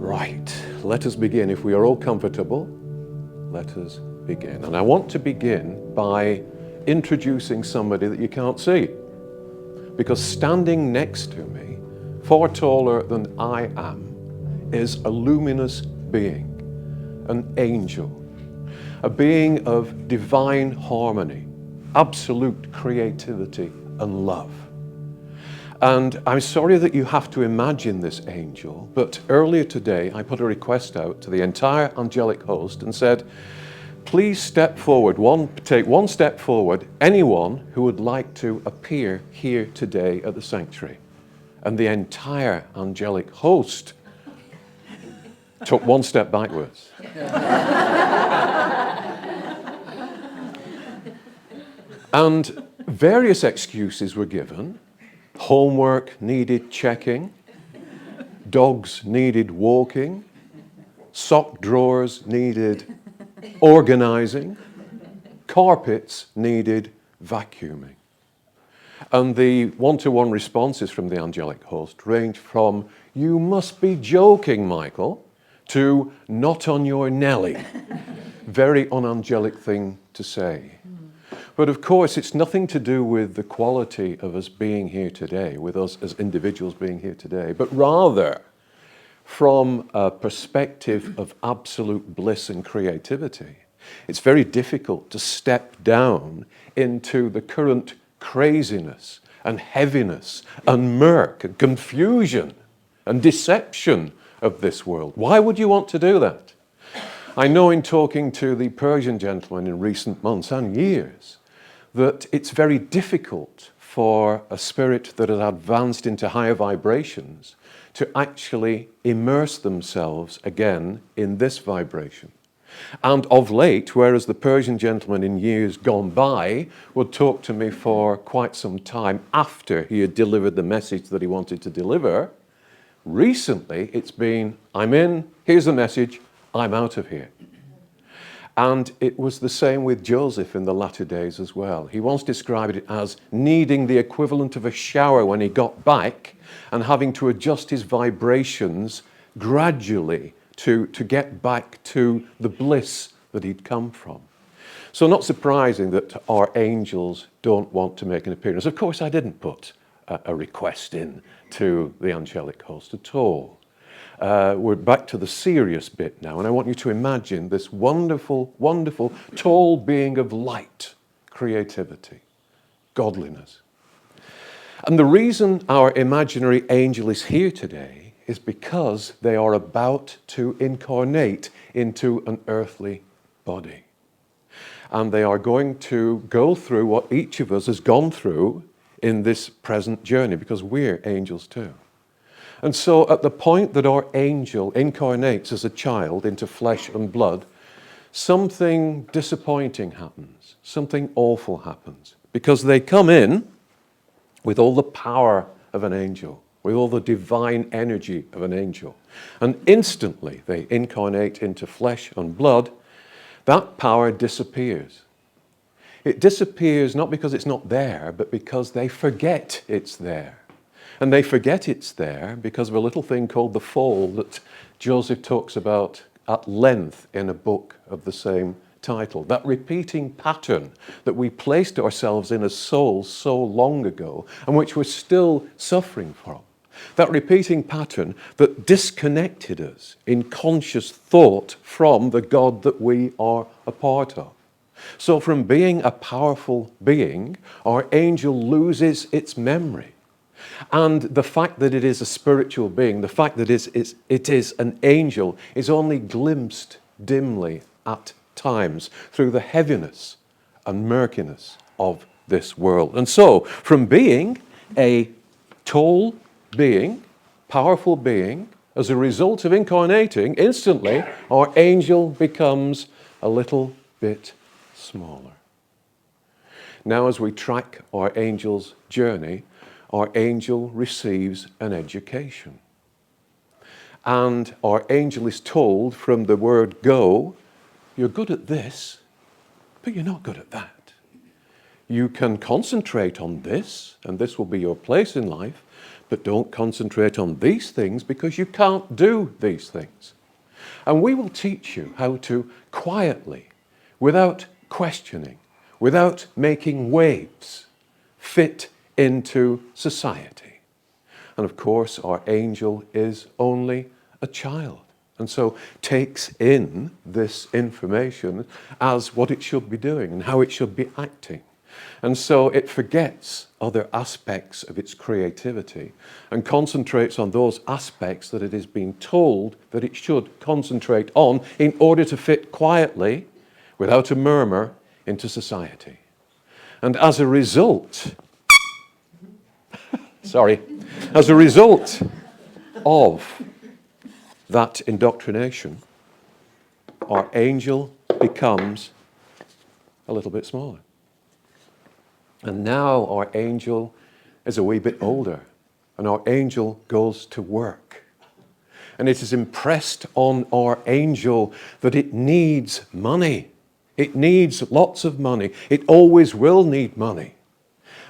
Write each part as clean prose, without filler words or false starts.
Right, let us begin. If we are all comfortable, let us begin. And I want to begin by introducing somebody that you can't see. Because standing next to me, far taller than I am, is a luminous being, an angel, a being of divine harmony, absolute creativity and love. And I'm sorry that you have to imagine this angel, but earlier today I put a request out to the entire angelic host and said, please step forward, take one step forward, anyone who would like to appear here today at the sanctuary. And the entire angelic host took one step backwards. And various excuses were given. Homework needed checking, dogs needed walking, sock drawers needed organizing, carpets needed vacuuming. And the one-to-one responses from the angelic host ranged from, "You must be joking, Michael," to "not on your Nelly." Very unangelic thing to say. But of course, it's nothing to do with the quality of us being here today, with us as individuals being here today, but rather from a perspective of absolute bliss and creativity. It's very difficult to step down into the current craziness and heaviness and murk and confusion and deception of this world. Why would you want to do that? I know in talking to the Persian gentleman in recent months and years that it's very difficult for a spirit that has advanced into higher vibrations to actually immerse themselves again in this vibration. And of late, whereas the Persian gentleman in years gone by would talk to me for quite some time after he had delivered the message that he wanted to deliver, recently it's been, I'm in, here's the message, I'm out of here. And it was the same with Joseph in the latter days as well. He once described it as needing the equivalent of a shower when he got back and having to adjust his vibrations gradually to get back to the bliss that he'd come from. So not surprising that our angels don't want to make an appearance. Of course, I didn't put a request in to the angelic host at all. We're back to the serious bit now, and I want you to imagine this wonderful, wonderful, tall being of light, creativity, godliness. And the reason our imaginary angel is here today is because they are about to incarnate into an earthly body. And they are going to go through what each of us has gone through in this present journey, because we're angels too. And so at the point that our angel incarnates as a child into flesh and blood, something disappointing happens, something awful happens, because they come in with all the power of an angel, with all the divine energy of an angel. And instantly they incarnate into flesh and blood, that power disappears. It disappears not because it's not there, but because they forget it's there. And they forget it's there because of a little thing called the fall that Joseph talks about at length in a book of the same title. That repeating pattern that we placed ourselves in as souls so long ago and which we're still suffering from. That repeating pattern that disconnected us in conscious thought from the God that we are a part of. So from being a powerful being, our angel loses its memory. And the fact that it is a spiritual being, the fact that it is an angel, is only glimpsed dimly at times through the heaviness and murkiness of this world. And so, from being a tall being, powerful being, as a result of incarnating, instantly our angel becomes a little bit smaller. Now, as we track our angel's journey, our angel receives an education. And our angel is told from the word go, you're good at this, but you're not good at that. You can concentrate on this, and this will be your place in life, but don't concentrate on these things because you can't do these things. And we will teach you how to quietly, without questioning, without making waves, fit into society. And of course, our angel is only a child, and so takes in this information as what it should be doing and how it should be acting. And so it forgets other aspects of its creativity and concentrates on those aspects that it is being told that it should concentrate on in order to fit quietly, without a murmur, into society. And as a result, as a result of that indoctrination, our angel becomes a little bit smaller. And now our angel is a wee bit older, and our angel goes to work. And it is impressed on our angel that it needs money. It needs lots of money. It always will need money.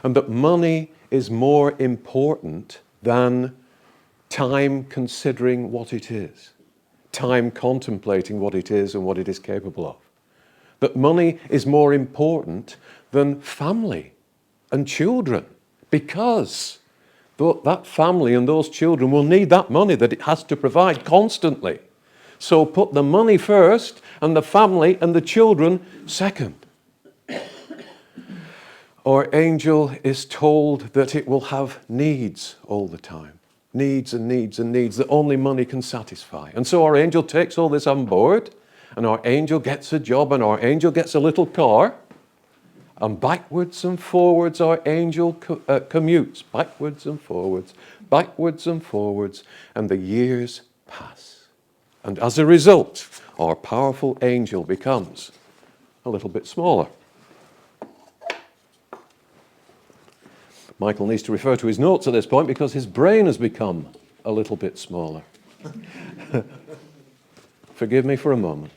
And that money is more important than time considering what it is, time contemplating what it is and what it is capable of. That money is more important than family and children, because that family and those children will need that money that it has to provide constantly. So put the money first and the family and the children second. Our angel is told that it will have needs all the time. Needs and needs and needs that only money can satisfy. And so our angel takes all this on board, and our angel gets a job, and our angel gets a little car. And backwards and forwards our angel commutes, backwards and forwards, and the years pass. And as a result, our powerful angel becomes a little bit smaller. Michael needs to refer to his notes at this point because his brain has become a little bit smaller. Forgive me for a moment.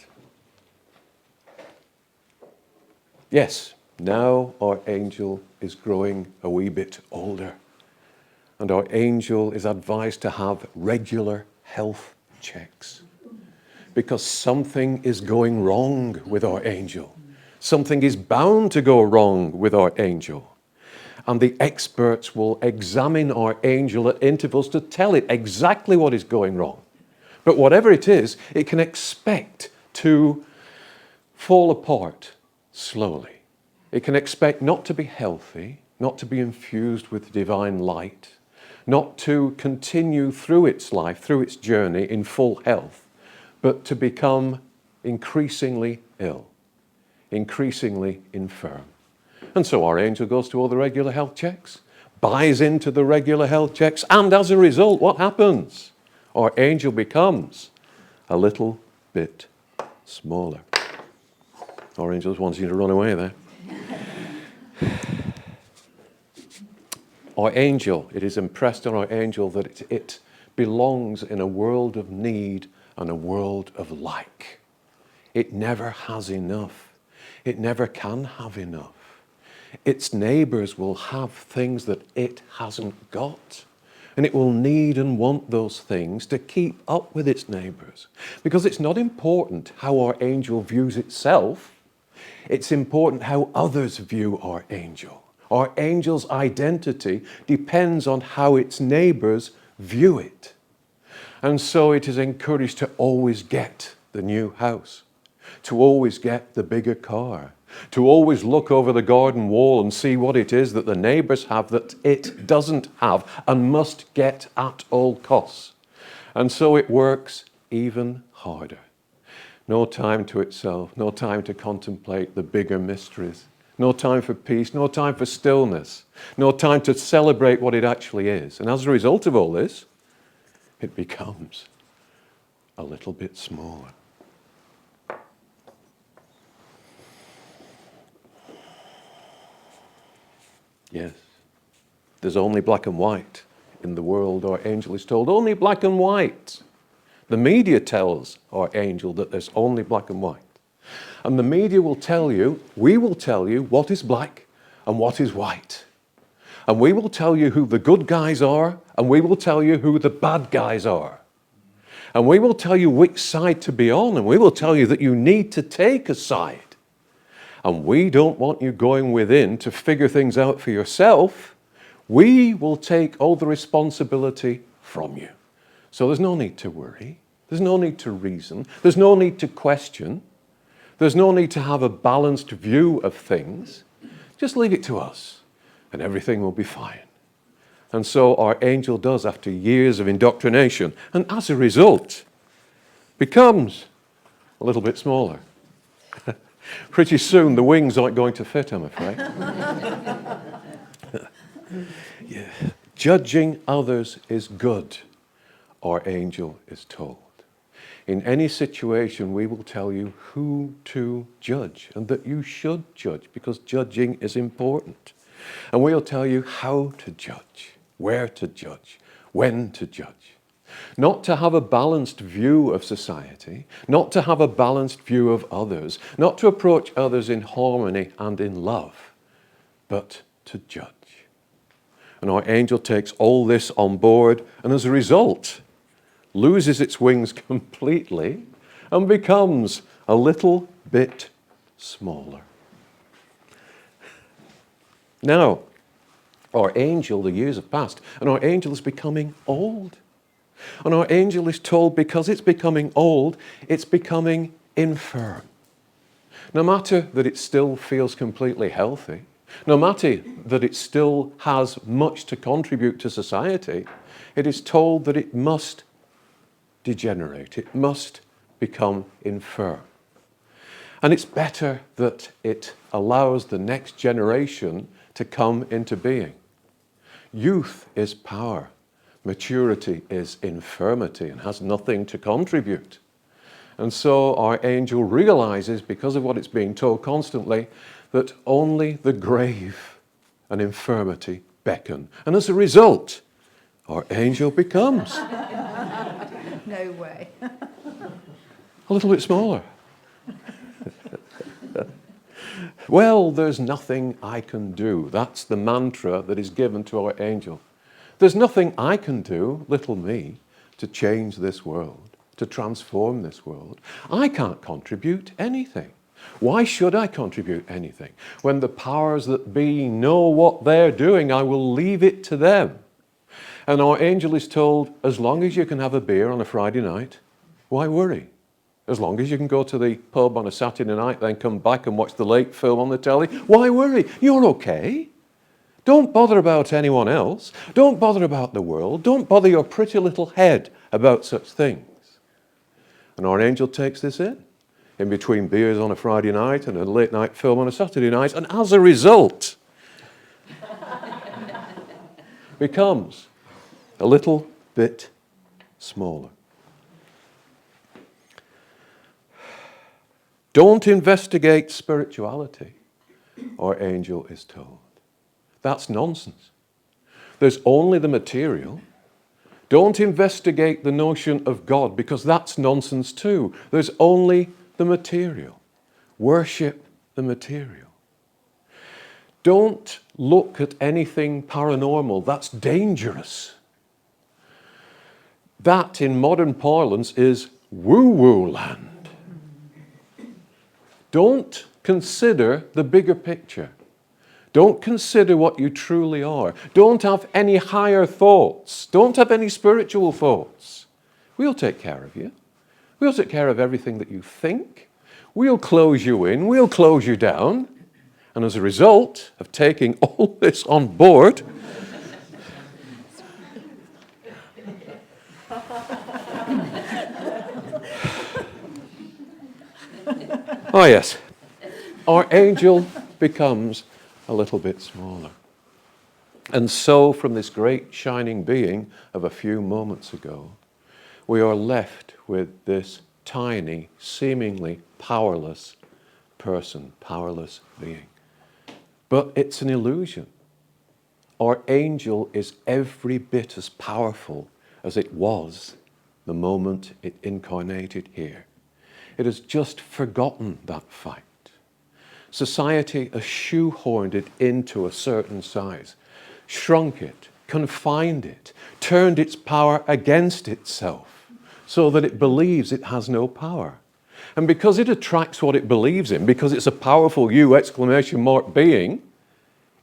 Yes. Now our angel is growing a wee bit older, and our angel is advised to have regular health checks because something is going wrong with our angel. Something is bound to go wrong with our angel. And the experts will examine our angel at intervals to tell it exactly what is going wrong. But whatever it is, it can expect to fall apart slowly. It can expect not to be healthy, not to be infused with divine light, not to continue through its life, through its journey in full health, but to become increasingly ill, increasingly infirm. And so our angel goes to all the regular health checks, buys into the regular health checks, and as a result, what happens? Our angel becomes a little bit smaller. Our angel wants you to run away there. Our angel, it is impressed on our angel that it belongs in a world of need and a world of lack. It never has enough. It never can have enough. Its neighbors will have things that it hasn't got. And it will need and want those things to keep up with its neighbors. Because it's not important how our angel views itself. It's important how others view our angel. Our angel's identity depends on how its neighbors view it. And so it is encouraged to always get the new house, to always get the bigger car, to always look over the garden wall and see what it is that the neighbors have that it doesn't have and must get at all costs. And so it works even harder. No time to itself, no time to contemplate the bigger mysteries. No time for peace, no time for stillness, no time to celebrate what it actually is. And as a result of all this, it becomes a little bit smaller. Yes, there's only black and white in the world, our angel is told. Only black and white. The media tells our angel that there's only black and white. And the media will tell you, we will tell you what is black and what is white. And we will tell you who the good guys are, and we will tell you who the bad guys are. And we will tell you which side to be on, and we will tell you that you need to take a side. And we don't want you going within to figure things out for yourself. We will take all the responsibility from you. So there's no need to worry. There's no need to reason. There's no need to question. There's no need to have a balanced view of things. Just leave it to us, and everything will be fine. And so our angel does after years of indoctrination, and as a result, becomes a little bit smaller. Pretty soon the wings aren't going to fit, I'm afraid. Yeah. Judging others is good, our angel is told. In any situation, we will tell you who to judge and that you should judge because judging is important. And we'll tell you how to judge, where to judge, when to judge. Not to have a balanced view of society, not to have a balanced view of others, not to approach others in harmony and in love, but to judge. And our angel takes all this on board and as a result loses its wings completely and becomes a little bit smaller. Now, our angel, the years have passed, and our angel is becoming old. And our angel is told because it's becoming old, it's becoming infirm. No matter that it still feels completely healthy, no matter that it still has much to contribute to society, it is told that it must degenerate, it must become infirm. And it's better that it allows the next generation to come into being. Youth is power. Maturity is infirmity and has nothing to contribute. And so our angel realizes, because of what it's being told constantly, that only the grave and infirmity beckon. And as a result, our angel becomes No way. a little bit smaller. Well, there's nothing I can do. That's the mantra that is given to our angel. There's nothing I can do, little me, to change this world, to transform this world. I can't contribute anything. Why should I contribute anything? When the powers that be know what they're doing, I will leave it to them. And our angel is told, as long as you can have a beer on a Friday night, why worry? As long as you can go to the pub on a Saturday night, then come back and watch the late film on the telly, why worry? You're okay. Don't bother about anyone else. Don't bother about the world. Don't bother your pretty little head about such things. And our angel takes this in between beers on a Friday night and a late night film on a Saturday night, and as a result, becomes a little bit smaller. Don't investigate spirituality, our angel is told. That's nonsense. There's only the material. Don't investigate the notion of God because that's nonsense too. There's only the material. Worship the material. Don't look at anything paranormal. That's dangerous. That, in modern parlance, is woo-woo land. Don't consider the bigger picture. Don't consider what you truly are. Don't have any higher thoughts. Don't have any spiritual thoughts. We'll take care of you. We'll take care of everything that you think. We'll close you in. We'll close you down. And as a result of taking all this on board, oh yes, our angel becomes a little bit smaller. And so from this great shining being of a few moments ago, we are left with this tiny, seemingly powerless person, powerless being. But it's an illusion. Our angel is every bit as powerful as it was the moment it incarnated here. It has just forgotten that fact. Society has shoehorned it into a certain size. shrunk it, confined it, turned its power against itself so that it believes it has no power. And because it attracts what it believes in, because it's a powerful you exclamation mark being,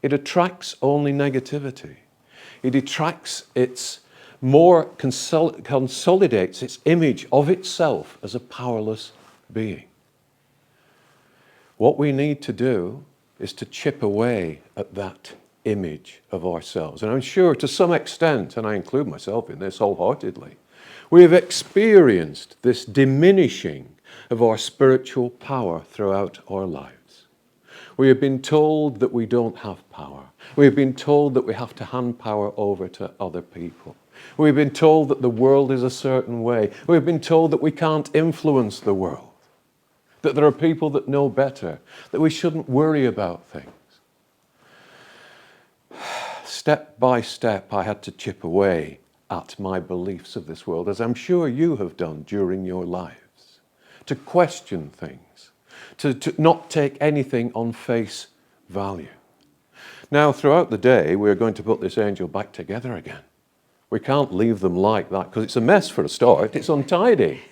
it attracts only negativity. It attracts its more consolidates its image of itself as a powerless being. What we need to do is to chip away at that image of ourselves. And I'm sure to some extent, and I include myself in this wholeheartedly, we have experienced this diminishing of our spiritual power throughout our lives. We have been told that we don't have power. We have been told that we have to hand power over to other people. We've been told that the world is a certain way. We've been told that we can't influence the world, that there are people that know better, that we shouldn't worry about things. Step by step, I had to chip away at my beliefs of this world, as I'm sure you have done during your lives, to question things, to not take anything on face value. Now, throughout the day, we're going to put this angel back together again. We can't leave them like that because it's a mess for a start. It's untidy.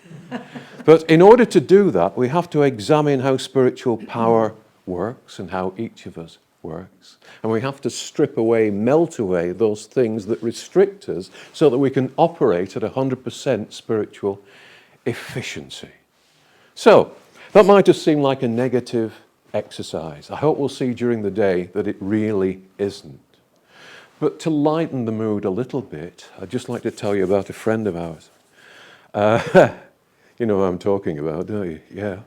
But in order to do that, we have to examine how spiritual power works and how each of us works. And we have to strip away, melt away those things that restrict us so that we can operate at 100% spiritual efficiency. So, that might just seem like a negative exercise. I hope we'll see during the day that it really isn't. But to lighten the mood a little bit, I'd just like to tell you about a friend of ours. You know who I'm talking about, don't you? Yeah.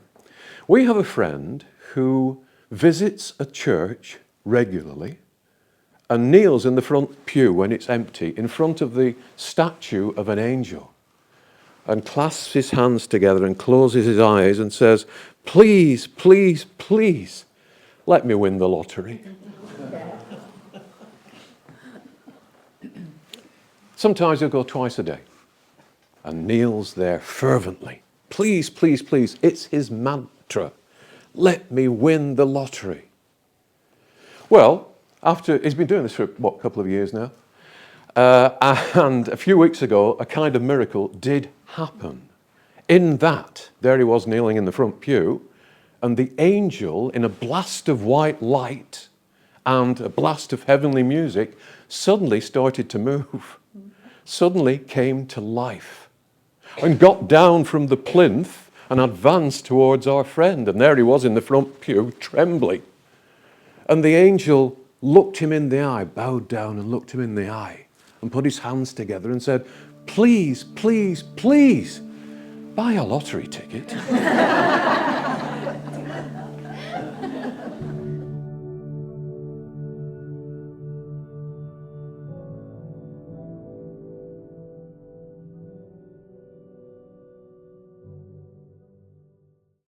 We have a friend who visits a church regularly and kneels in the front pew when it's empty in front of the statue of an angel and clasps his hands together and closes his eyes and says, "Please, please, please, let me win the lottery." Sometimes he'll go twice a day and kneels there fervently. Please, please, please. It's his mantra. Let me win the lottery. Well, he's been doing this for, a couple of years now. And a few weeks ago, a kind of miracle did happen. In that, there he was kneeling in the front pew, and the angel, in a blast of white light and a blast of heavenly music, suddenly started to move. Suddenly came to life and got down from the plinth and advanced towards our friend. And there he was in the front pew, trembling. And the angel looked him in the eye, bowed down and looked him in the eye and put his hands together and said, "Please, please, please, buy a lottery ticket."